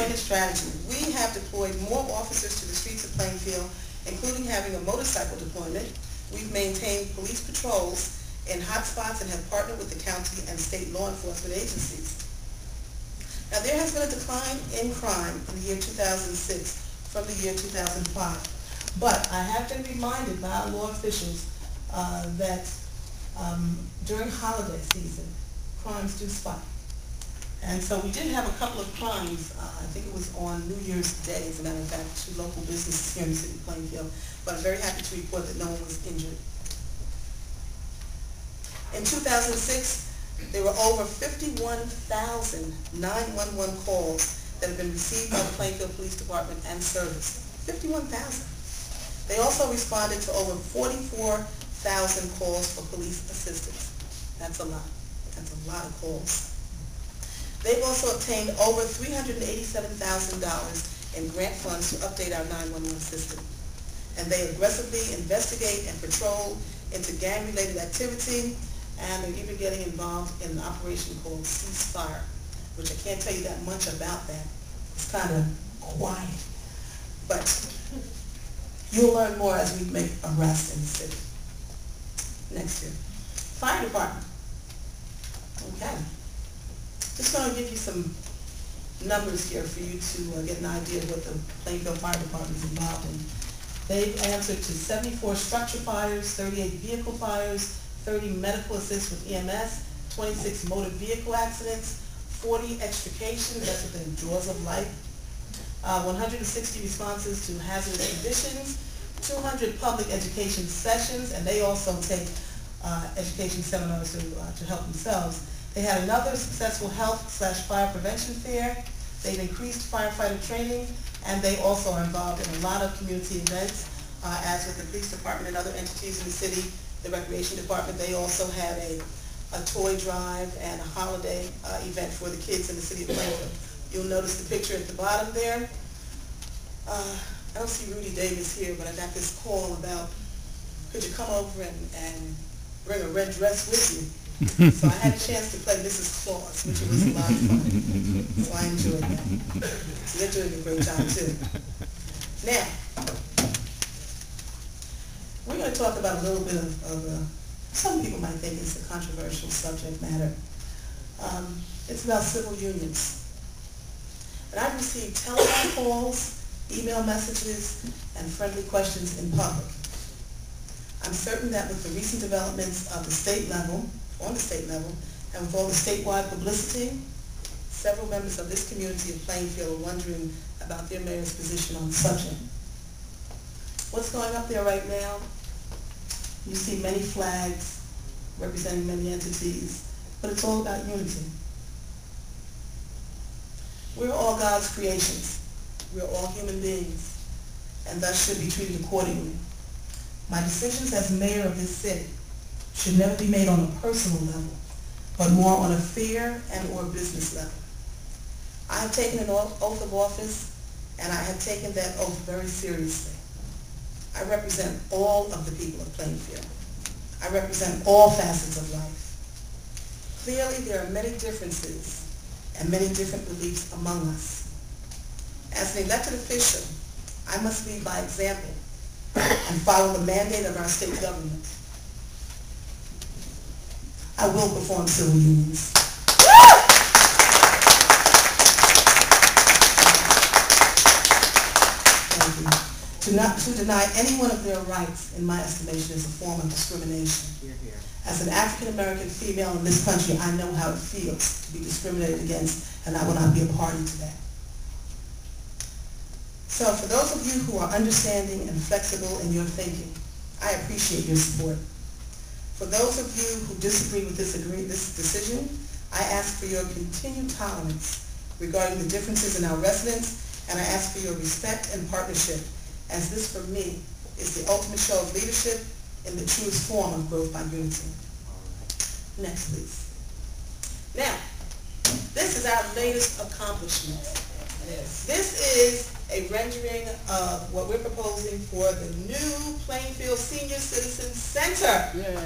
deployment strategy. We have deployed more officers to the streets of Plainfield, including having a motorcycle deployment. We've maintained police patrols in hotspots and have partnered with the county and state law enforcement agencies. Now, there has been a decline in crime in the year 2006 from the year 2005. But I have been reminded by our law officials that during holiday season, crimes do spike. And so we did have a couple of crimes, I think it was on New Year's Day, as a matter of fact, 2 local businesses here in the city of Plainfield. But I'm very happy to report that no one was injured. In 2006, there were over 51,000 911 calls that have been received by the Plainfield Police Department and serviced. 51,000. They also responded to over 44,000 calls for police assistance. That's a lot. That's a lot of calls. They've also obtained over $387,000 in grant funds to update our 911 system. And they aggressively investigate and patrol into gang-related activity, and they're even getting involved in an operation called Ceasefire, which I can't tell you that much about that. It's kind of quiet. But you'll learn more as we make arrests in the city. Next year. Fire department. Okay. Just going to give you some numbers here for you to get an idea of what the Plainfield Fire Department is involved in. They've answered to 74 structure fires, 38 vehicle fires, 30 medical assists with EMS, 26 motor vehicle accidents, 40 extrications, that's within jaws of life, 160 responses to hazardous conditions, 200 public education sessions, and they also take education seminars to help themselves. They had another successful health/fire prevention fair. They've increased firefighter training, and they also are involved in a lot of community events, as with the police department and other entities in the city. The recreation department, they also had a toy drive and a holiday event for the kids in the city of Plainfield. You'll notice the picture at the bottom there. I don't see Rudy Davis here, but I got this call about, could you come over and bring a red dress with you? So I had a chance to play Mrs. Claus, which was a lot of fun. So I enjoyed that. So they're doing a great job too. Now, we're going to talk about a little bit of some people might think it's a controversial subject matter. It's about civil unions. And I've received telephone calls, email messages, and friendly questions in public. I'm certain that with the recent developments of the state level, on the state level, and with all the statewide publicity, several members of this community of Plainfield are wondering about their mayor's position on the subject. What's going up there right now? You see many flags representing many entities, but it's all about unity. We're all God's creations. We're all human beings, and thus should be treated accordingly. My decisions as mayor of this city should never be made on a personal level, but more on a fair and or business level. I have taken an oath of office, and I have taken that oath very seriously. I represent all of the people of Plainfield. I represent all facets of life. Clearly, there are many differences and many different beliefs among us. As an elected official, I must lead by example and follow the mandate of our state government. I will perform civil unions. Thank you. To deny anyone of their rights, in my estimation, is a form of discrimination. As an African American female in this country, I know how it feels to be discriminated against, and I will not be a party to that. So for those of you who are understanding and flexible in your thinking, I appreciate your support. For those of you who disagree with this decision, I ask for your continued tolerance regarding the differences in our residents, and I ask for your respect and partnership, as this for me is the ultimate show of leadership in the truest form of growth by unity. Next, please. Now, this is our latest accomplishment. This is a rendering of what we're proposing for the new Plainfield Senior Citizen Center. Yeah.